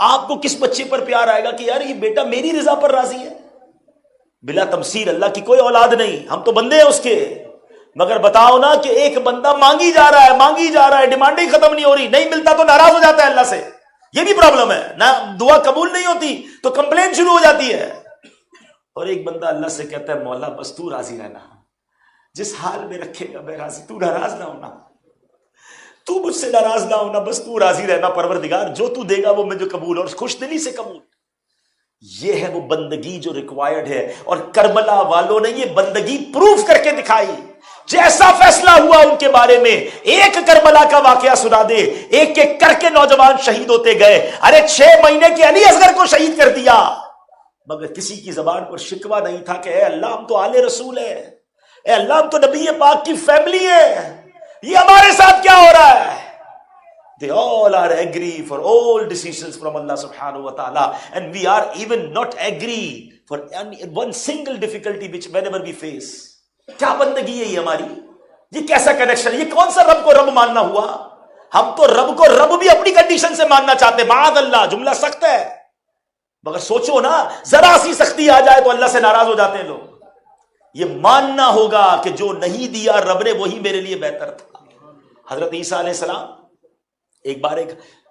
آپ کو کس بچے پر پیار آئے گا کہ یار یہ بیٹا میری رضا پر راضی ہے؟ بلا تمثیل اللہ کی کوئی اولاد نہیں، ہم تو بندے ہیں اس کے، مگر بتاؤ نا کہ ایک بندہ مانگی جا رہا ہے، ڈیمانڈیں ختم نہیں ہو رہی، نہیں ملتا تو ناراض ہو جاتا ہے اللہ سے، یہ بھی پرابلم ہے نا، دعا قبول نہیں ہوتی تو کمپلین شروع ہو جاتی ہے۔ اور ایک بندہ اللہ سے کہتا ہے مولا بس تو راضی رہنا، جس حال میں رکھے گا میں راضی، تو ناراض نہ ہونا، تو مجھ سے ناراض نہ ہونا، بس تو راضی رہنا پروردگار، جو تو دے گا وہ مجھے قبول، اور خوش دلی سے قبول۔ یہ ہے وہ بندگی جو ریکوائرڈ ہے، اور کربلا والوں نے یہ بندگی پروف کر کے دکھائی۔ جیسا فیصلہ ہوا ان کے بارے میں، ایک کربلا کا واقعہ سنا دے، ایک ایک کر کے نوجوان شہید ہوتے گئے۔ ارے 6 مہینے کے علی اصغر کو شہید کر دیا، مگر کسی کی زبان پر شکوہ نہیں تھا کہ اے اللہ ہم تو آل رسول ہیں، اے اللہ ہم تو نبی پاک کی فیملی ہے، یہ ہمارے ساتھ کیا ہو رہا ہے؟ They all are agree for all decisions from Allah subhanahu wa ta'ala, and we are even not agree for one single difficulty which whenever we face. کیا بندگی ہے یہ ہماری؟ یہ کیسا کنیکشن؟ یہ کون سا رب کو رب ماننا ہوا؟ ہم تو رب کو رب بھی اپنی کنڈیشن سے ماننا چاہتے ہیں، معاذ اللہ، جملہ سخت ہے، مگر سوچو نا، ذرا سی سختی آ جائے تو اللہ سے ناراض ہو جاتے ہیں لوگ۔ یہ ماننا ہوگا کہ جو نہیں دیا رب نے وہی میرے لیے بہتر تھا۔ حضرت عیسیٰ علیہ السلام ایک بار ایک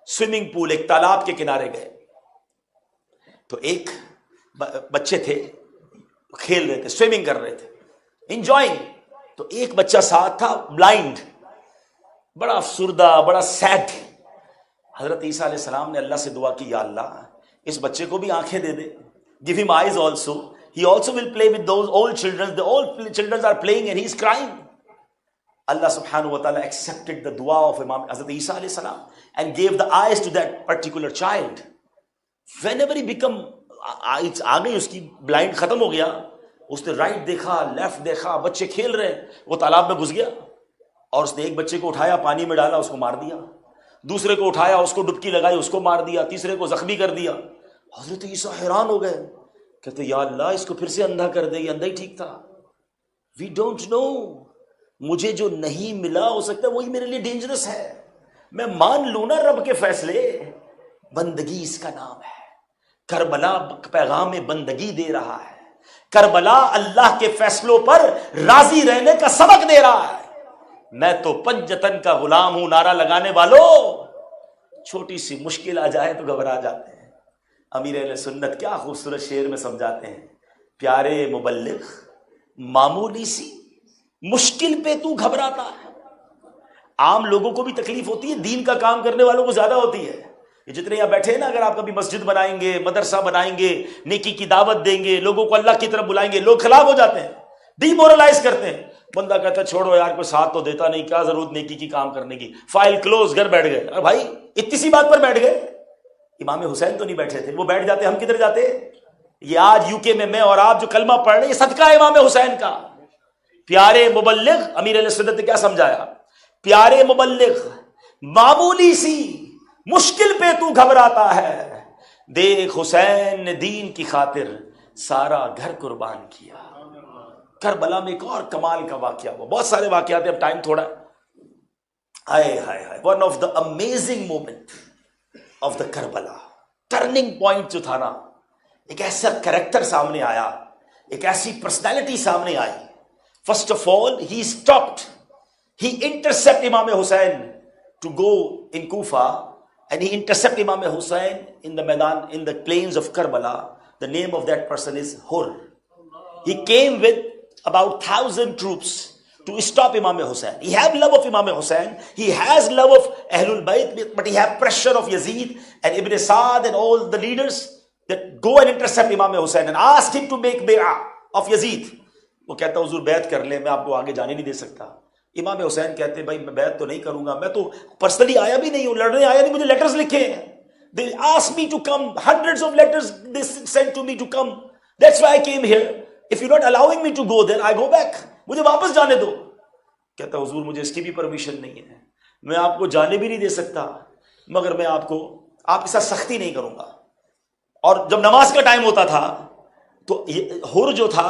سوئمنگ پول، ایک تالاب کے کنارے گئے، تو ایک بچے تھے کھیل رہے تھے، سوئمنگ کر رہے تھے، انجوائنگ، تو ایک بچہ ساتھ تھا بلائنڈ، بڑا افسردہ، بڑا سیڈ۔ حضرت عیسیٰ علیہ السلام نے اللہ سے دعا کی، یا اللہ اس بچے کو بھی آنکھیں دے دے، give him eyes also, he also will play with those old children, the old children are playing and he is crying. Allah subhanahu wa ta'ala accepted the dua of Imam Hazrat Isa alayhi salam and gave the eyes to that particular child. Whenever he become آگئی اس کی بلائنڈ ختم ہو گیا، اس نے رائٹ دیکھا، لیفٹ دیکھا، بچے کھیل رہے، وہ تالاب میں گھس گیا، اور اس نے ایک بچے کو اٹھایا، پانی میں ڈالا، اس کو مار دیا۔ دوسرے کو اٹھایا, اس کو ڈبکی لگائی, اس کو مار دیا, تیسرے کو زخمی کر دیا. حضرت عیسیٰ حیران ہو گئے, کہتے یا اللہ اس کو پھر سے اندھا کر دے, یہ اندھا ہی ٹھیک تھا. وی ڈونٹ نو, مجھے جو نہیں ملا ہو سکتا وہی میرے لیے ڈینجرس ہے. میں مان لوں نا رب کے فیصلے, بندگی اس کا نام ہے. کربلا پیغام بندگی دے رہا ہے, کربلا اللہ کے فیصلوں پر راضی رہنے کا سبق دے رہا ہے. میں تو پنجتن کا غلام ہوں. نعرہ لگانے والوں, چھوٹی سی مشکل آ جائے تو گھبرا جاتے ہیں. امیر اہل سنت کیا خوبصورت شعر میں سمجھاتے ہیں, پیارے مبلغ معمولی سی مشکل پہ تو گھبراتا ہے. عام لوگوں کو بھی تکلیف ہوتی ہے, دین کا کام کرنے والوں کو زیادہ ہوتی ہے. یہ جتنے یہاں بیٹھے ہیں نا, اگر آپ کبھی مسجد بنائیں گے, مدرسہ بنائیں گے, نیکی کی دعوت دیں گے, لوگوں کو اللہ کی طرف بلائیں گے, لوگ خلاف ہو جاتے ہیں, ڈی مورلائز کرتے ہیں. بندہ کہتا ہے چھوڑو یار, کوئی ساتھ تو دیتا نہیں, کیا ضرورت نیکی کی کام کرنے کی, فائل کلوز, گھر بیٹھ گئے. بھائی اتنی سی بات پر بیٹھ گئے. امام حسین تو نہیں بیٹھے تھے, وہ بیٹھ جاتے, ہم کدھر جاتے. یہ آج یو کے میں اور آپ جو کلمہ پڑھ رہے ہیں, یہ صدقہ ہے امام حسین کا. پیارے مبلغ, امیر علیہ سنت نے کیا سمجھایا, پیارے مبلغ معمولی سی مشکل پہ تو گھبراتا ہے, دیکھ حسین نے دین کی خاطر سارا گھر قربان کیا. کربلا میں ایک اور کمال کا واقعہ ہوا, بہت سارے واقعات ہیں, اب ٹائم تھوڑا. ہائے ہائے ہائے, one of the amazing moment of the Karbala, turning point جو تھا نا, ایک ایسا کریکٹر سامنے آیا, ایک ایسی پرسنالٹی سامنے آئی. First of all he stopped, he intercept Imam Hussain to go in Kufa, and he intercept Imam Hussein in the Maidan, in the plains of Karbala. The name of that person is Hur. He came with about 1,000 troops to stop Imam Hussein. He have love of Imam Hussein, he has love of Ahlul Bayt, but he have pressure of Yazid and Ibn Sa'd and all the leaders that go and intercept Imam Hussein and ask him to make bay'ah of Yazid. وہ کہتا حضور بیعت کر لیں, میں آپ کو آگے جانے نہیں دے سکتا. امام حسین کہتے ہیں بھائی میں بیعت تو نہیں کروں گا, میں تو پرسنلی آیا بھی نہیں ہوں, لڑنے آیا نہیں, مجھے لیٹرز لکھے ہیں. They asked me to come, hundreds of letters they sent to me to come. That's why I came here. If you're not allowing me to go there, I go back. مجھے واپس جانے دو. کہتا حضور مجھے اس کی بھی پرمیشن نہیں ہے, میں آپ کو جانے بھی نہیں دے سکتا, مگر میں آپ کے ساتھ سختی نہیں کروں گا. اور جب نماز کا ٹائم ہوتا تھا تو حر جو تھا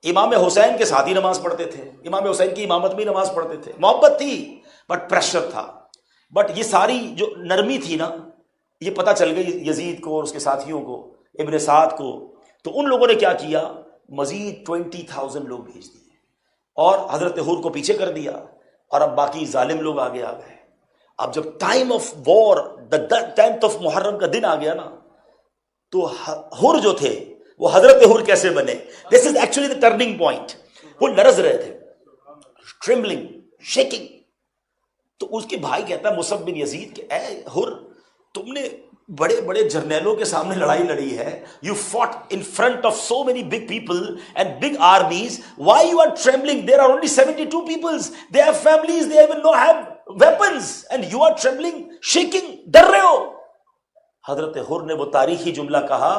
امام حسین کے ساتھ ہی نماز پڑھتے تھے, امام حسین کی امامت میں نماز پڑھتے تھے. محبت تھی بٹ پریشر تھا. بٹ یہ ساری جو نرمی تھی نا, یہ پتہ چل گئی یزید کو اور اس کے ساتھیوں کو, ابن سعد کو. تو ان لوگوں نے کیا کیا, مزید 20,000 لوگ بھیج دیے اور حضرت حر کو پیچھے کر دیا, اور اب باقی ظالم لوگ آگے آ گئے. اب جب time of war, the 10th of Muharram کا دن آ گیا نا, تو حر جو تھے وہ حضرت حر کیسے بنے. This is actually the turning point. وہ لرز رہے تھے, ٹرمبلنگ, شیکنگ. تو اس کے بھائی کہتا ہے مصعب بن یزید کہ اے حر, تم نے بڑے بڑے جرنیلوں کے سامنے لڑائی لڑی ہے, you fought in front of so many big people and big armies, why you are trembling, there are only 72 peoples, they have families, they even no have weapons, and you are trembling, shaking, ڈر رہے ہو. حضرت حر نے وہ تاریخی جملہ کہا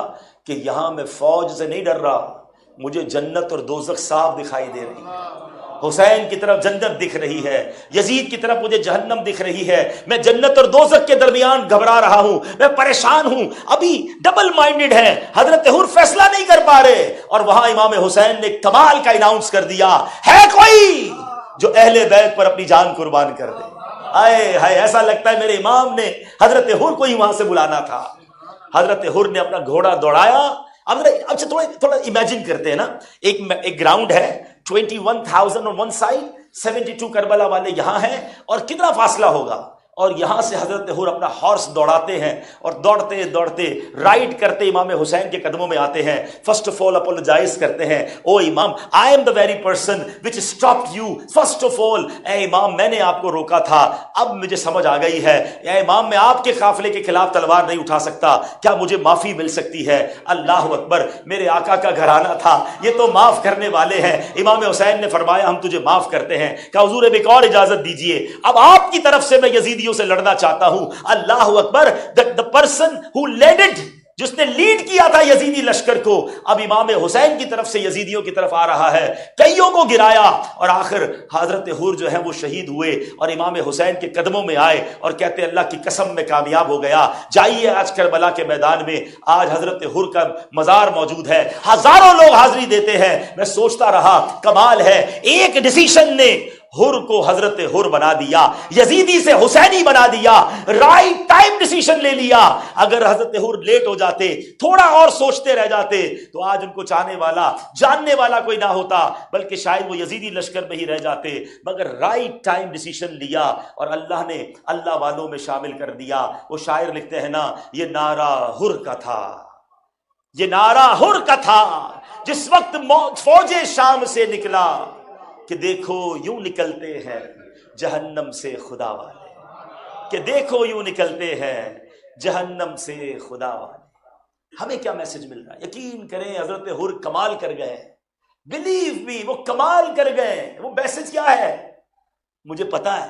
کہ یہاں میں فوج سے نہیں ڈر رہا, مجھے جنت اور دوزخ صاف دکھائی دے رہی ہے. حسین کی طرف جنت دکھ رہی ہے, یزید کی طرف مجھے جہنم دکھ رہی ہے. میں جنت اور دوزخ کے درمیان گھبرا رہا ہوں, میں پریشان ہوں. ابھی ڈبل مائنڈڈ ہے, حضرت حر فیصلہ نہیں کر پا رہے. اور وہاں امام حسین نے کمال کا اناؤنس کر دیا, ہے کوئی جو اہل بیت پر اپنی جان قربان کر دے. آئے ہائے, ایسا لگتا ہے میرے امام نے حضرت حر کو ہی وہاں سے بلانا تھا. حضرت حر نے اپنا گھوڑا دوڑایا. اب اچھا تھوڑا امیجن کرتے ہیں نا, ایک گراؤنڈ ہے, 21,000 on one side, 72 کربلا والے یہاں ہیں, اور کتنا فاصلہ ہوگا. اور یہاں سے حضرت حر اپنا ہارس دوڑاتے ہیں, اور دوڑتے دوڑتے رائڈ کرتے امام حسین کے قدموں میں آتے ہیں. فرسٹ آف آل اپولوجائز کرتے ہیں, O Imam, I am the very person which stopped you. First of all, اے امام میں نے آپ کو روکا تھا, اب مجھے سمجھ آ گئی ہے. اے امام, میں آپ کے قافلے کے خلاف تلوار نہیں اٹھا سکتا, کیا مجھے معافی مل سکتی ہے؟ اللہ اکبر, میرے آقا کا گھرانہ تھا, یہ تو معاف کرنے والے ہیں. امام حسین نے فرمایا ہم تجھے معاف کرتے ہیں. کہ حضور ایک اور اجازت دیجئے, اب آپ کی طرف سے میں یزیدیوں سے لڑنا چاہتا ہوں. اللہ اکبر. the person who led it, جس نے لیڈ کیا تھا یزیدی لشکر کو، اب امام حسین کی طرف سے یزیدیوں کی طرف آ رہا ہے، کئیوں کو گرایا، اور آخر حضرت حور جو ہے وہ شہید ہوئے اور امام حسین کے قدموں میں آئے اور کہتے اللہ کی قسم میں کامیاب ہو گیا۔ جائیے آج کربلا کے میدان میں، آج حضرت حور کا مزار موجود ہے، ہزاروں لوگ حاضری دیتے ہیں۔ میں سوچتا رہا کمال ہے، ایک ڈیسیشن نے حر کو حضرت حر بنا دیا، یزیدی سے حسینی بنا دیا، رائٹ ٹائم ڈیسیشن لے لیا۔ اگر حضرت حر لیٹ ہو جاتے، تھوڑا اور سوچتے رہ جاتے، تو آج ان کو چاہنے والا جاننے والا کوئی نہ ہوتا، بلکہ شاید وہ یزیدی لشکر میں ہی رہ جاتے۔ مگر رائٹ ٹائم ڈیسیشن لیا اور اللہ نے اللہ والوں میں شامل کر دیا۔ وہ شاعر لکھتے ہیں نا، یہ نعرہ حر کا تھا، یہ نعرہ حر کا تھا، جس وقت فوج شام سے نکلا کہ دیکھو یوں نکلتے ہیں جہنم سے خدا والے، کہ دیکھو یوں نکلتے ہیں جہنم سے خدا والے۔ ہمیں کیا میسج مل رہا ہے؟ یقین کریں حضرت حر کمال کر گئے، بلیو می، وہ کمال کر گئے۔ وہ میسج کیا ہے؟ مجھے پتا ہے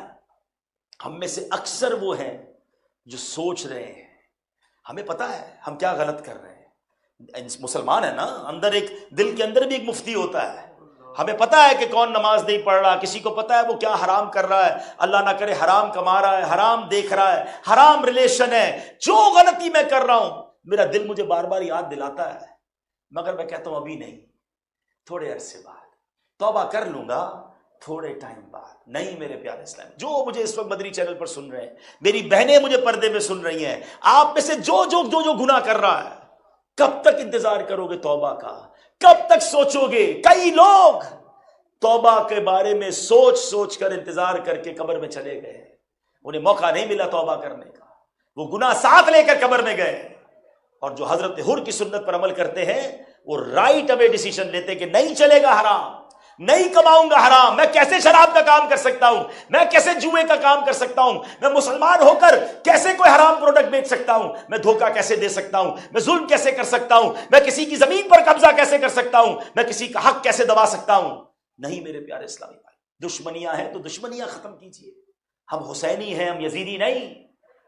ہم میں سے اکثر وہ ہیں جو سوچ رہے ہیں، ہمیں پتا ہے ہم کیا غلط کر رہے ہیں۔ مسلمان ہے نا، اندر ایک دل کے اندر بھی ایک مفتی ہوتا ہے، ہمیں پتا ہے کہ کون نماز نہیں پڑھ رہا، کسی کو پتا ہے وہ کیا حرام کر رہا ہے، اللہ نہ کرے حرام کما رہا ہے، حرام دیکھ رہا ہے، حرام ریلیشن ہے۔ جو غلطی میں کر رہا ہوں میرا دل مجھے بار بار یاد دلاتا ہے، مگر میں کہتا ہوں ابھی نہیں، تھوڑے عرصے بعد توبہ کر لوں گا، تھوڑے ٹائم بعد۔ نہیں میرے پیارے اسلام، جو مجھے اس وقت مدنی چینل پر سن رہے ہیں، میری بہنیں مجھے پردے میں سن رہی ہیں، آپ میں سے جو گناہ کر رہا ہے، کب تک انتظار کرو گے توبہ کا؟ کب تک سوچو گے؟ کئی لوگ توبہ کے بارے میں سوچ سوچ کر انتظار کر کے قبر میں چلے گئے، انہیں موقع نہیں ملا توبہ کرنے کا، وہ گناہ ساتھ لے کر قبر میں گئے۔ اور جو حضرت حر کی سنت پر عمل کرتے ہیں، وہ رائٹ اوے ڈیسیشن لیتے کہ نہیں چلے گا حرام، نہیں کماؤں گا حرام، میں کیسے شراب کا کام کر سکتا ہوں، میں کیسے جوئے کا کام کر سکتا ہوں، میں مسلمان ہو کر کیسے کوئی حرام پروڈکٹ بیچ سکتا ہوں، میں دھوکہ کیسے دے سکتا ہوں، میں ظلم کیسے کر سکتا ہوں، میں کسی کی زمین پر قبضہ کیسے کر سکتا ہوں، میں کسی کا حق کیسے دبا سکتا ہوں۔ نہیں میرے پیارے اسلامی بھائی، دشمنیاں ہیں تو دشمنیاں ختم کیجئے۔ ہم حسینی ہیں، ہم یزیدی نہیں۔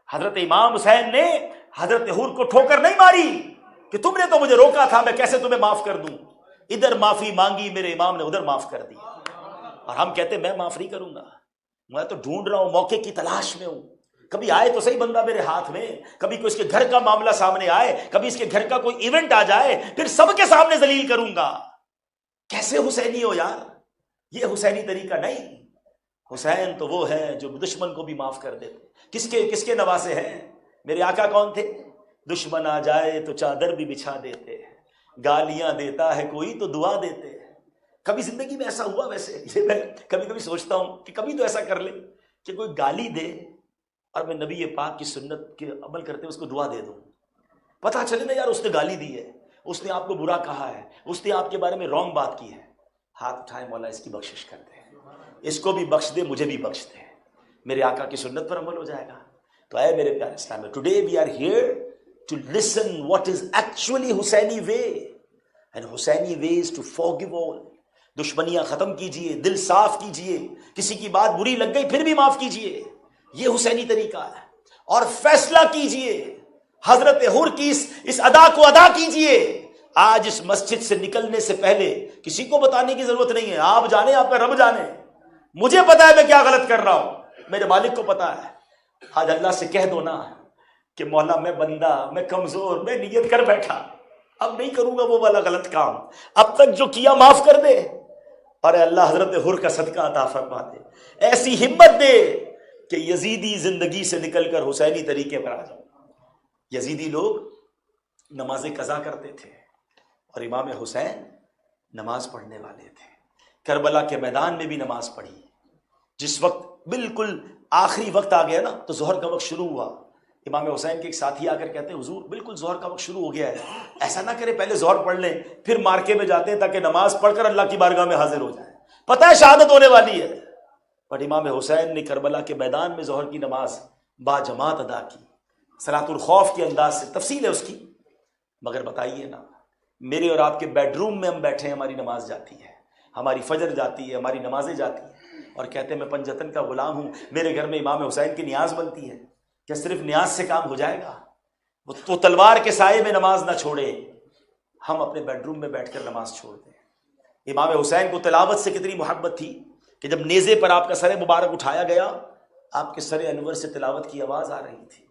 حضرت امام حسین نے حضرت حر کو ٹھوکر نہیں ماری کہ تم نے تو مجھے روکا تھا، میں کیسے تمہیں معاف کر دوں۔ ادھر معافی مانگی میرے امام نے، ادھر معاف کر دیا۔ اور ہم کہتے ہیں میں معاف نہیں کروں گا، میں تو ڈھونڈ رہا ہوں، موقع کی تلاش میں ہوں، کبھی آئے تو صحیح بندہ میرے ہاتھ میں، کبھی کوئی اس کے گھر کا معاملہ سامنے آئے، کبھی اس کے گھر کا کوئی ایونٹ آ جائے، پھر سب کے سامنے ذلیل کروں گا۔ کیسے حسینی ہو یار؟ یہ حسینی طریقہ نہیں۔ حسین تو وہ ہے جو دشمن کو بھی معاف کر دیتے۔ کس کے نواسے ہیں؟ میرے آقا کون تھے؟ دشمن آ جائے تو چادر بھی بچھا دیتے، گالیاں دیتا ہے کوئی تو دعا دیتے ہیں۔ کبھی زندگی میں ایسا ہوا؟ ویسے یہ میں کبھی سوچتا ہوں کہ کبھی تو ایسا کر لے کہ کوئی گالی دے اور میں نبی پاک کی سنت کے عمل کرتے اس کو دعا دے دوں، پتہ چلے نا یار اس نے گالی دی ہے، اس نے آپ کو برا کہا ہے، اس نے آپ کے بارے میں رانگ بات کی ہے، ہاتھ اٹھائے مولا اس کی بخشش کر دے، اس کو بھی بخش دے، مجھے بھی بخش دے، میرے آقا کی سنت پر عمل ہو جائے گا۔ تو اے میرے پیارے اسلام، today we are here to listen what is actually Hussaini way, and Hussaini way is to forgive all. دشمنیاں ختم کیجئے، دل صاف کیجئے، کسی کی بات بری لگ گئی پھر بھی معاف کیجئے، یہ حسینی طریقہ ہے۔ اور فیصلہ کیجئے، حضرت حر کی اس ادا کو ادا کیجئے۔ آج اس مسجد سے نکلنے سے پہلے کسی کو بتانے کی ضرورت نہیں ہے، آپ جانے، آپ کا رب جانے، مجھے پتا ہے میں کیا غلط کر رہا ہوں، میرے مالک کو پتا ہے۔ آج اللہ سے کہہ دو نا کہ مولا میں بندہ، میں کمزور، میں نیت کر بیٹھا، اب نہیں کروں گا وہ والا غلط کام، اب تک جو کیا معاف کر دے۔ اور اللہ حضرت حر کا صدقہ عطا فرما دے، ایسی ہمت دے کہ یزیدی زندگی سے نکل کر حسینی طریقے پر آ جاؤ۔ یزیدی لوگ نماز قضا کرتے تھے اور امام حسین نماز پڑھنے والے تھے۔ کربلا کے میدان میں بھی نماز پڑھی، جس وقت بالکل آخری وقت آ گیا نا تو ظہر کا وقت شروع ہوا، امام حسین کے ایک ساتھی آ کر کہتے ہیں حضور بالکل ظہر کا وقت شروع ہو گیا ہے، ایسا نہ کرے پہلے ظہر پڑھ لیں پھر مارکے میں جاتے ہیں تاکہ نماز پڑھ کر اللہ کی بارگاہ میں حاضر ہو جائیں، پتہ ہے شہادت ہونے والی ہے۔ بٹ امام حسین نے کربلا کے میدان میں ظہر کی نماز با جماعت ادا کی، صلاۃ الخوف کے انداز سے، تفصیل ہے اس کی۔ مگر بتائیے نا، میرے اور آپ کے بیڈ روم میں ہم بیٹھے ہیں، ہماری نماز جاتی ہے، ہماری فجر جاتی ہے، ہماری نمازیں جاتی ہیں، اور کہتے ہیں میں پنجتن کا غلام ہوں، میرے گھر میں امام حسین کی نیاز بنتی ہے۔ کیا صرف نیاز سے کام ہو جائے گا؟ وہ تلوار کے سائے میں نماز نہ چھوڑے، ہم اپنے بیڈ روم میں بیٹھ کر نماز چھوڑ دیں۔ امام حسین کو تلاوت سے کتنی محبت تھی کہ جب نیزے پر آپ کا سر مبارک اٹھایا گیا، آپ کے سر انور سے تلاوت کی آواز آ رہی تھی۔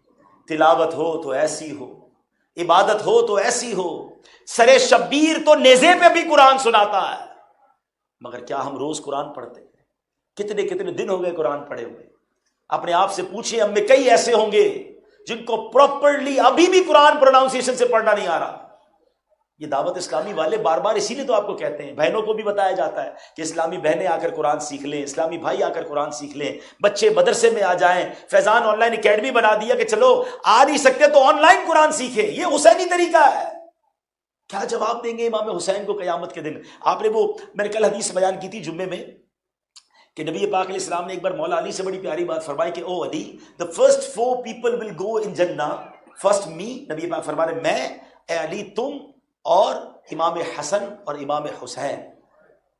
تلاوت ہو تو ایسی ہو، عبادت ہو تو ایسی ہو۔ سر شبیر تو نیزے پہ بھی قرآن سناتا ہے، مگر کیا ہم روز قرآن پڑھتے ہیں؟ کتنے کتنے دن ہو گئے قرآن پڑھے ہوئے؟ اپنے آپ سے پوچھیں، ہم میں کئی ایسے ہوں گے جن کو پراپرلی ابھی بھی قرآن پروناؤنسیشن سے پڑھنا نہیں آ رہا۔ یہ دعوت اسلامی والے بار بار اسی لیے تو آپ کو کہتے ہیں، بہنوں کو بھی بتایا جاتا ہے کہ اسلامی بہنیں آ کر قرآن سیکھ لیں، اسلامی بھائی آ کر قرآن سیکھ لیں، بچے مدرسے میں آ جائیں۔ فیضان آن لائن اکیڈمی بنا دیا کہ چلو آ نہیں سکتے تو آن لائن قرآن سیکھیں، یہ حسینی طریقہ ہے۔ کیا جواب دیں گے امام حسین کو قیامت کے دن؟ آپ نے وہ میں نے کل حدیث بیان کی تھی جمعے میں کہ نبی پاک علیہ السلام نے ایک بار مولا علی سے بڑی پیاری بات فرمائی کہ او علی، the first 4 people will go in جنہ، فرسٹ می، نبی پاک فرما رہے میں، اے علی تم اور امام حسن اور امام حسین،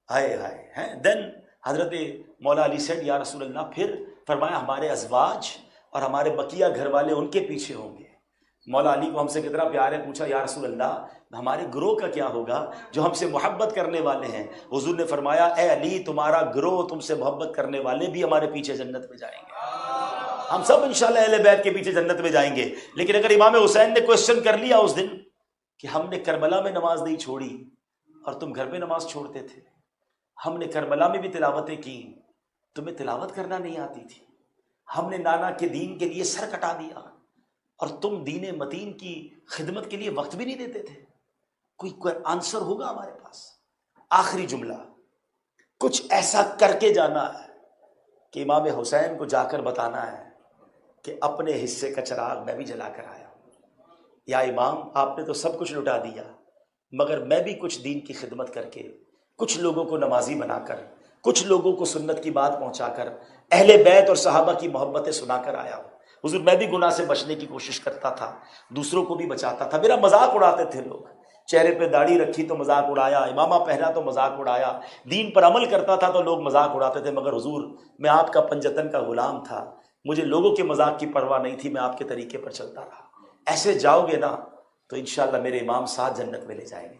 ہائے ہائے ہیں۔ دین حضرت مولا علی سیڈ یا رسول اللہ، پھر فرمایا ہمارے ازواج اور ہمارے بقیہ گھر والے ان کے پیچھے ہوں گے۔ مولا علی کو ہم سے کتنا پیار ہے، پوچھا یا رسول اللہ ہمارے گروہ کا کیا ہوگا جو ہم سے محبت کرنے والے ہیں؟ حضور نے فرمایا اے علی تمہارا گروہ، تم سے محبت کرنے والے بھی ہمارے پیچھے جنت میں جائیں گے۔ ہم سب انشاءاللہ اہل بیت کے پیچھے جنت میں جائیں گے۔ لیکن اگر امام حسین نے کوشچن کر لیا اس دن کہ ہم نے کربلا میں نماز نہیں چھوڑی اور تم گھر میں نماز چھوڑتے تھے، ہم نے کربلا میں بھی تلاوتیں کی، تمہیں تلاوت کرنا نہیں آتی تھی، ہم نے نانا کے دین کے لیے سر کٹا دیا اور تم دین متین کی خدمت کے لیے وقت بھی نہیں دیتے تھے، کوئی آنسر ہوگا ہمارے پاس؟ آخری جملہ، کچھ ایسا کر کے جانا ہے کہ امام حسین کو جا کر بتانا ہے کہ اپنے حصے کا چراغ میں بھی جلا کر آیا ہوں۔ یا امام آپ نے تو سب کچھ لٹا دیا، مگر میں بھی کچھ دین کی خدمت کر کے، کچھ لوگوں کو نمازی بنا کر، کچھ لوگوں کو سنت کی بات پہنچا کر، اہل بیت اور صحابہ کی محبتیں سنا کر آیا ہوں۔ حضور میں بھی گناہ سے بچنے کی کوشش کرتا تھا، دوسروں کو بھی بچاتا تھا، میرا مذاق اڑاتے تھے لوگ، چہرے پہ داڑھی رکھی تو مذاق اڑایا، امامہ پہنا تو مذاق اڑایا، دین پر عمل کرتا تھا تو لوگ مذاق اڑاتے تھے، مگر حضور میں آپ کا پنجتن کا غلام تھا، مجھے لوگوں کے مذاق کی پرواہ نہیں تھی، میں آپ کے طریقے پر چلتا رہا۔ ایسے جاؤ گے نا تو انشاءاللہ میرے امام ساتھ جنت میں لے جائیں گے۔